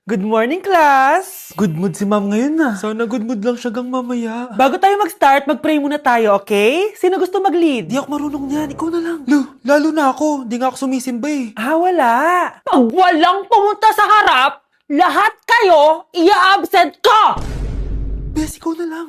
Good morning, class! Good mood si ma'am ngayon na. Sana good mood lang siya gang mamaya. Bago tayo mag-start, mag-pray muna tayo, okay? Sino gusto mag-lead? Di ako marunong niyan, ikaw na lang. Lalo na ako, di nga ako sumisimba eh. Wala. Pag walang pumunta sa harap, lahat kayo ia-absent ko! Bes, ikaw na lang.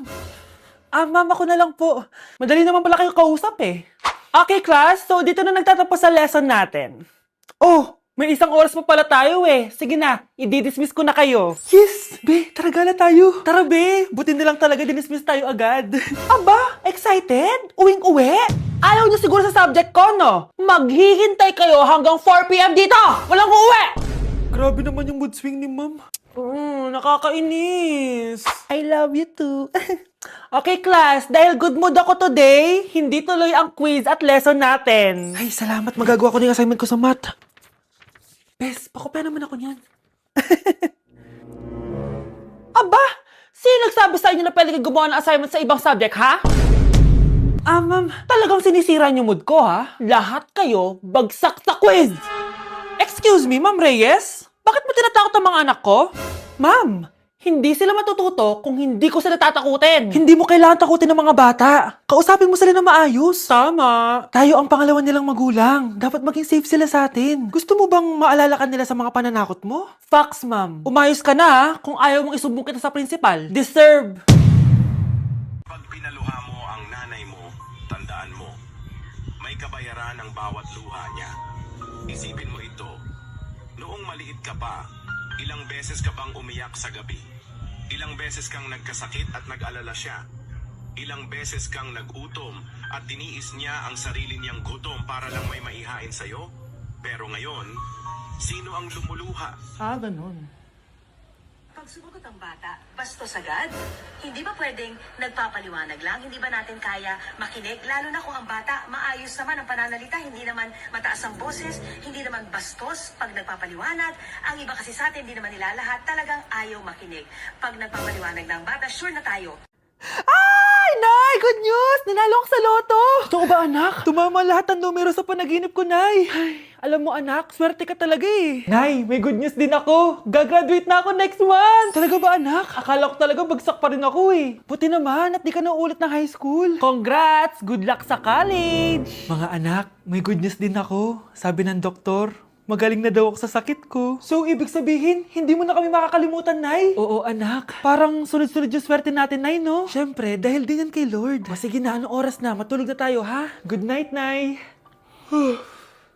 Ma'am, ako na lang po. Madali naman pala kayo kausap eh. Okay, class. So, dito na nagtatapos sa lesson natin. Oh, may isang oras pa pala tayo eh. Sige na, i-dismiss ko na kayo. Yes! Be, tara gala tayo. Tara be, buti na lang talaga dinismiss tayo agad. Aba, excited? Uwing-uwi? Ayaw niyo siguro sa subject ko, no? Maghihintay kayo hanggang 4 p.m. dito! Walang uuwi! Grabe naman yung mood swing ni ma'am. Nakakainis. I love you too. Okay, class. Dahil good mood ako today, hindi tuloy ang quiz at lesson natin. Ay, salamat. Magagawa ko na yung assignment ko sa math. Bes, pakopya naman ako niyan. Aba! Sino nagsabi sa inyo na pwede kayo gumawa ng assignment sa ibang subject, ha? Ma'am, talagang sinisira niyo mood ko, ha? Lahat kayo bagsak sa quiz! Excuse me, Ma'am Reyes? Bakit mo tinatakot ang mga anak ko? Ma'am, hindi sila matututo kung hindi ko sila tatakutin. Hindi mo kailangan takutin ng mga bata. Kausapin mo sila na maayos. Tama. Tayo ang pangalawa nilang magulang. Dapat maging safe sila sa atin. Gusto mo bang maalala ka nila sa mga pananakot mo? Facts, ma'am. Umayos ka na, ha? Kung ayaw mong isumbong kita sa principal. Deserve. Pag pinaluha mo ang nanay mo, tandaan mo, may kabayaran ang bawat luha niya. Isipin mo ito, noong maliit ka pa, ilang beses ka bang umiyak sa gabi? Ilang beses kang nagkasakit at nag-alala siya? Ilang beses kang nagutom at tiniis niya ang sarili niyang gutom para lang may maihain sa'yo? Pero ngayon, sino ang lumuluha? Ganun. Pag sumagot ang bata, bastos agad. Hindi ba pwedeng nagpapaliwanag lang? Hindi ba natin kaya makinig? Lalo na kung ang bata maayos naman ang pananalita, hindi naman mataas ang boses, hindi naman bastos pag nagpapaliwanag. Ang iba kasi sa atin, hindi naman nila lahat talagang ayaw makinig. Pag nagpapaliwanag ng bata, sure na tayo. Ay, Nay! Good news! Nanalo ako sa loto! Totoo ba, anak? Tumama lahat ng numero sa panaginip ko, Nay. Ay, alam mo, anak, swerte ka talaga eh. Nay, may good news din ako. Gagraduate na ako next month. Talaga ba, anak? Akala ko talaga bagsak pa rin ako eh. Buti naman at di ka na ulit ng high school. Congrats! Good luck sa college! Mga anak, may good news din ako. Sabi ng doktor, magaling na daw ako sa sakit ko. So, ibig sabihin, hindi mo na kami makakalimutan, Nay? Oo, anak. Parang sunod-sunod yung swerte natin, Nay, no? Siyempre, dahil din yan kay Lord. Sige na, anong oras na? Matulog na tayo, ha? Good night, Nay.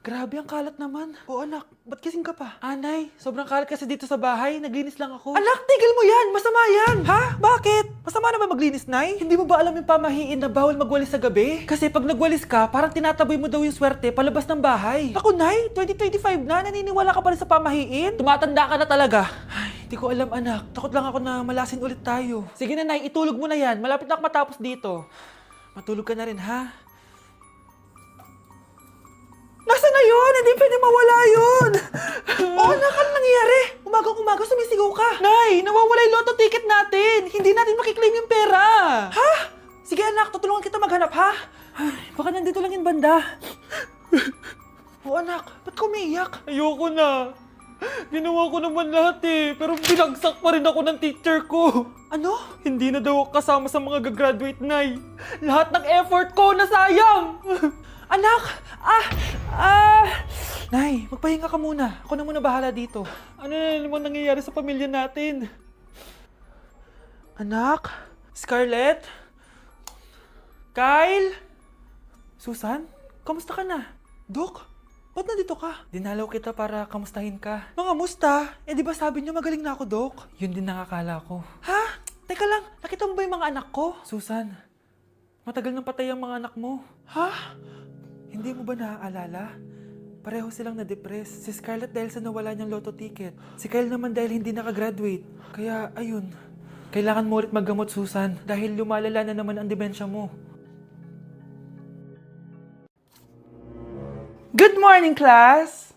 Grabe, ang kalat naman. Oo, anak. Ba't kising ka pa? Nay, sobrang kalat kasi dito sa bahay. Naglinis lang ako. Anak, tigil mo yan! Masama yan! Ha? Bakit? Masama na ba maglinis, Nay? Hindi mo ba alam yung pamahiin na bawal magwalis sa gabi? Kasi pag nagwalis ka, parang tinataboy mo daw yung swerte palabas ng bahay. Ako, Nay, 2025 na. Naniniwala ka pa rin sa pamahiin? Tumatanda ka na talaga. Ay, hindi ko alam, anak. Takot lang ako na malasin ulit tayo. Sige na, Nay, itulog mo na yan. Malapit na ako matapos dito. Matulog ka na rin, ha? Nasaan na yun? Hindi pwede mawala yun! Anak, ano nangyayari? Umagang-umaga sumisigaw ka. Nay, nawawala yung lotto ticket natin. Hindi natin makiklaim yung pera. Ha? Sige anak, tutulungan kita maghanap, ha? Ay, baka nandito lang yung banda. Anak, ba't ka umiiyak? Ayoko na. Ginawa ko naman lahat eh, pero binagsak pa rin ako ng teacher ko. Ano? Hindi na daw ako kasama sa mga gagraduate, Nay. Lahat ng effort ko nasayang. Anak! Nay, magpahinga ka muna. Ako na muna bahala dito. Ano na naman nangyayari sa pamilya natin? Anak? Scarlett? Kyle? Susan? Kamusta ka na? Dok? Ba't nandito ka? Dinalaw kita para kamustahin ka. Mga musta? Eh di ba sabi niyo magaling na ako, Dok? Yun din nakakala ko. Ha? Teka lang, nakita mo ba yung mga anak ko? Susan, matagal nang patay ang mga anak mo. Ha? Hindi mo ba naaalala? Pareho silang na-depress. Si Scarlett dahil sa nawala niyang lotto ticket. Si Kyle naman dahil hindi nakagraduate. Kaya, ayun. Kailangan mo ulit maggamot, Susan. Dahil lumalala na naman ang demensya mo. Good morning, class!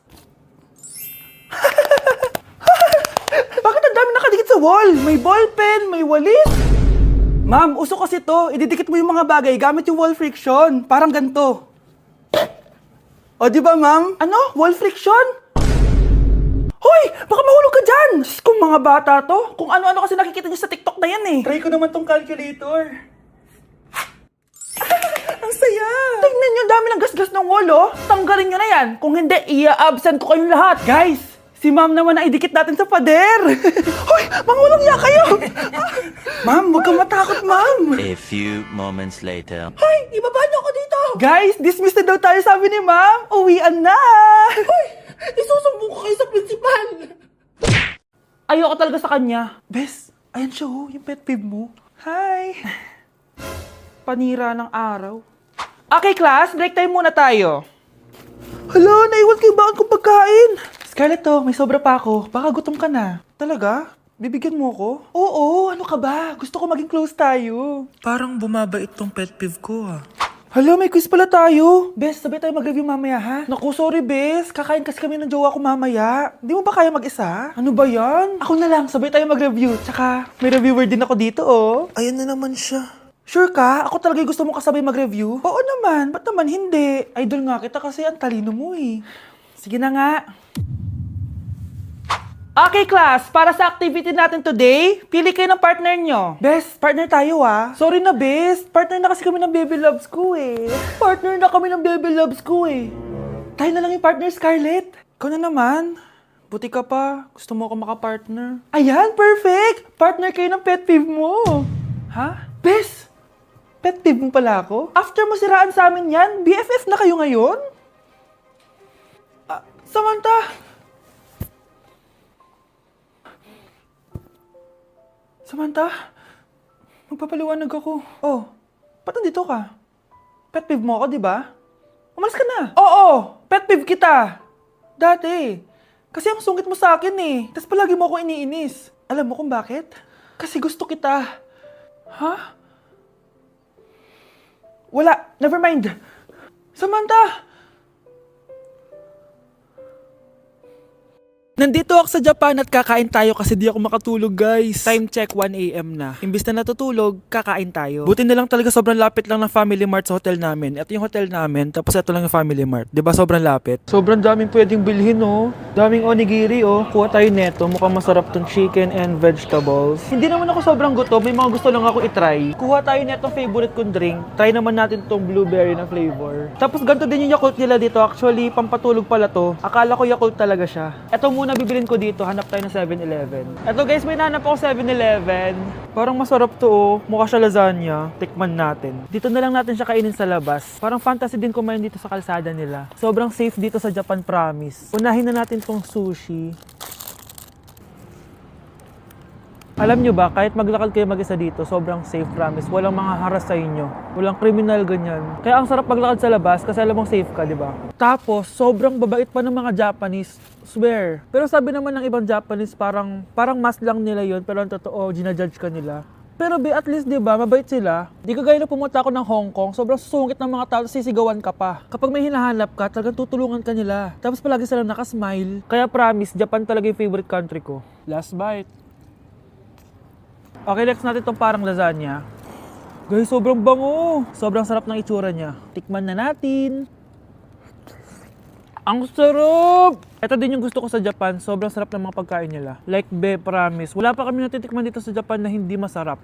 Bakit ang dami nakadikit sa wall? May ballpen, may walis. Ma'am, uso kasi to. Ididikit mo yung mga bagay gamit yung wall friction. Parang ganito. O, di ba, ma'am? Ano? Wall friction? Hoy! Baka mahulog ka dyan! Diyos ko, mga bata to. Kung ano-ano kasi nakikita niyo sa TikTok na yan eh. Try ko naman tong calculator. Ang saya! Tingnan niyo, dami ng gasgas ng wall, oh. Tanggalin niyo na yan. Kung hindi, i-absent ko kayong lahat. Guys, si ma'am naman ang idikit natin sa pader. Hoy, mga walang iya kayo. Ma'am, huwag kang matakot, ma'am. A few moments later. Hoy, ibaba niyo ako dito. Guys, dismiss na daw tayo, sabi ni ma'am. Uwian na. Hoy, isusumbong ko kayo sa principal. Ayoko talaga sa kanya. Bes, ayan siya, oh, yung pet peeve mo. Hi. Panira ng araw. Okay, class, break time muna tayo. Hala, naiwan kayo bakit kong pagkain? Scarlett, to, may sobra pa ako. Baka gutom ka na. Talaga? Bibigyan mo ko? Oo, ano ka ba? Gusto ko maging close tayo. Parang bumabait tong pet peeve ko, ah. Hala, may quiz pala tayo. Bes, sabay tayo mag-review mamaya, ha? Naku, sorry, Bes. Kakain kasi kami ng jowa ko mamaya. Di mo ba kaya mag-isa? Ano ba yan? Ako na lang, sabay tayo mag-review. Tsaka, may reviewer din ako dito, oh. Ayan na naman siya. Sure ka? Ako talaga yung gusto mo kasabay mag-review? Oo naman, ba't naman hindi? Idol nga kita kasi ang talino mo eh. Sige na nga. Okay class, para sa activity natin today, pili kayo ng partner nyo. Bes, partner tayo ah. Sorry na Bes, partner na kasi kami ng baby loves ko eh. Partner na kami ng baby loves ko eh. Tayo na lang yung partner, Scarlett. Ikaw na naman. Buti ka pa, gusto mo ako makapartner. Ayan, perfect! Partner kayo ng pet peeve mo. Ha? Bes, pet peeve mo pala ako? After mo siraan sa amin yan, BFF na kayo ngayon? Samantha! Samantha, magpapaliwanag ako. Oh, ba't nandito ka? Pet peeve mo ako, di ba? Umalis ka na. Oo, pet peeve kita. Dati. Kasi ang sungit mo sa akin eh. Tapos palagi mo ako iniinis. Alam mo kung bakit? Kasi gusto kita. Ha? Wala, never mind. Samantha! Nandito ako sa Japan at kakain tayo kasi di ako makatulog guys. Time check 1 AM na. Imbis na natutulog, kakain tayo. Buti na lang talaga sobrang lapit lang ng Family Mart sa hotel namin. Ito yung hotel namin, tapos ito lang yung Family Mart. Diba sobrang lapit? Sobrang daming pwedeng bilhin oh. Daming onigiri oh. Kuha tayo neto, mukhang masarap tong chicken and vegetables. Hindi naman ako sobrang gutom, may mga gusto lang ako itry. Kuha tayo netong favorite kong drink. Try naman natin tong blueberry na flavor. Tapos ganito din yung Yakult nila dito. Actually, pampatulog pala to. Akala ko Yakult talaga siya. Ito muna bibilin ko dito, hanap tayo ng 7-Eleven. Eto guys, may nanap ako 7-Eleven. Parang masarap to oh. Mukha siya lasagna. Tikman natin. Dito na lang natin siya kainin sa labas. Parang fantasy din kumain dito sa kalsada nila. Sobrang safe dito sa Japan, promise. Unahin na natin tong sushi. Alam nyo ba, kahit maglakad kayo mag-isa dito, sobrang safe, promise. Walang mga haras sa inyo. Walang kriminal, ganyan. Kaya ang sarap maglakad sa labas kasi alam mong safe ka, di ba? Tapos, sobrang babait pa ng mga Japanese. Swear. Pero sabi naman ng ibang Japanese, parang mas lang nila yon, pero ang totoo, ginajudge ka nila. Pero at least, di ba, mabait sila. Di ka gaya na pumunta ako ng Hong Kong, sobrang susungit ng mga tao, sisigawan ka pa. Kapag may hinahanap ka, talagang tutulungan ka nila. Tapos palagi silang nakasmile. Kaya promise, Japan talaga yung favorite country ko. Last bite. Okay, next natin itong parang lasagna. Guys, sobrang bango. Sobrang sarap ng itsura niya. Tikman na natin. Ang sarap! Ito din yung gusto ko sa Japan. Sobrang sarap ng mga pagkain nila. Like, promise. Wala pa kami natitikman dito sa Japan na hindi masarap.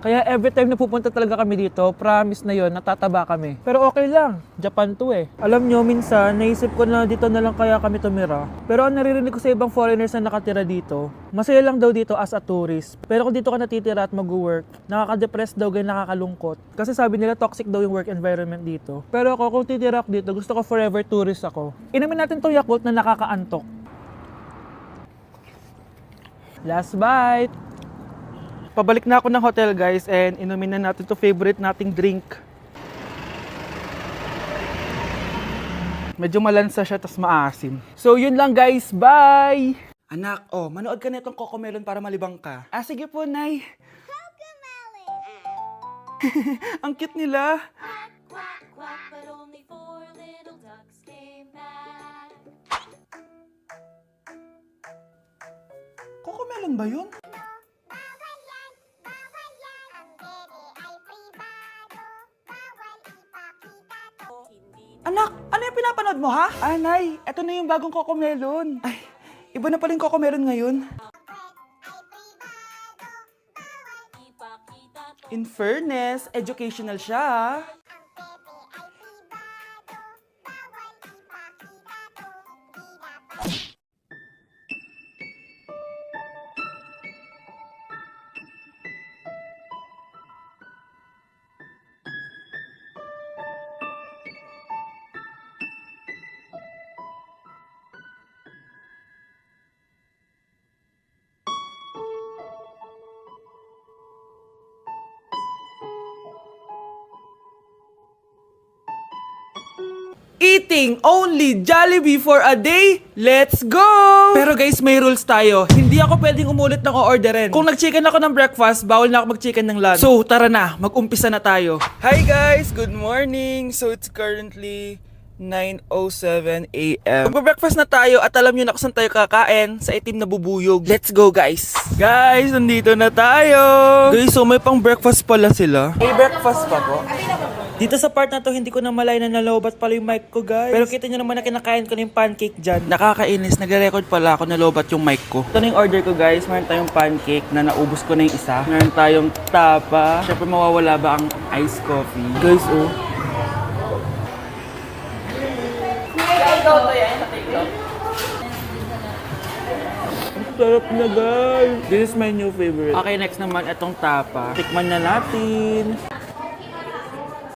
Kaya every time na pupunta talaga kami dito, promise na yon, natataba kami. Pero okay lang, Japan to eh. Alam nyo, minsan, naisip ko na dito na lang kaya kami tumira. Pero ang naririnig ko sa ibang foreigners na nakatira dito, masaya lang daw dito as a tourist. Pero kung dito ka natitira at mag-work, nakaka-depress daw, ganyan nakakalungkot. Kasi sabi nila toxic daw yung work environment dito. Pero ako, kung titira ako dito, gusto ko forever tourist ako. Inumin natin tong Yakult na nakakaantok. Last bite! Pabalik na ako ng hotel guys and inumin na natin to favorite nating drink. Medyo malansa siya tas maasim. So yun lang guys, bye! Anak, manood ka na itong Cocomelon para malibang ka. Sige po, Nay. Cocomelon! Ang cute nila. Quack, quack, but only 4 little ducks came back. Cocomelon ba yun? Anak, ano yung pinapanood mo ha? Nay, eto na yung bagong Cocomelon. Ay, Iba na pala yung Coco meron ngayon. In fairness, educational siya. Eating only Jollibee for a day? Let's go! Pero guys, may rules tayo. Hindi ako pwedeng umulit ng o-orderin. Kung nag-chicken ako ng breakfast, bawal na ako mag-chicken ng lunch. So, tara na. Mag-umpisa na tayo. Hi guys! Good morning! So, it's currently 9:07 a.m. Mag-breakfast na tayo at alam nyo na kung saan tayo kakain sa itim na bubuyog. Let's go guys! Guys, nandito na tayo! Guys, so may pang breakfast pala sila. May breakfast pa po? Dito sa part na to, hindi ko na malay na nalobat pala yung mic ko, guys. Pero kita nyo naman na kinakain ko na yung pancake dyan. Nakakainis, nagre-record pala ako nalobat yung mic ko. Ito na yung order ko, guys. Meron tayong pancake na naubos ko na yung isa. Meron tayong tapa. Siyempre mawawala ba ang iced coffee? Guys, oh. Ang sarap na, guys. This is my new favorite. Okay, next naman, itong tapa. Tikman na natin.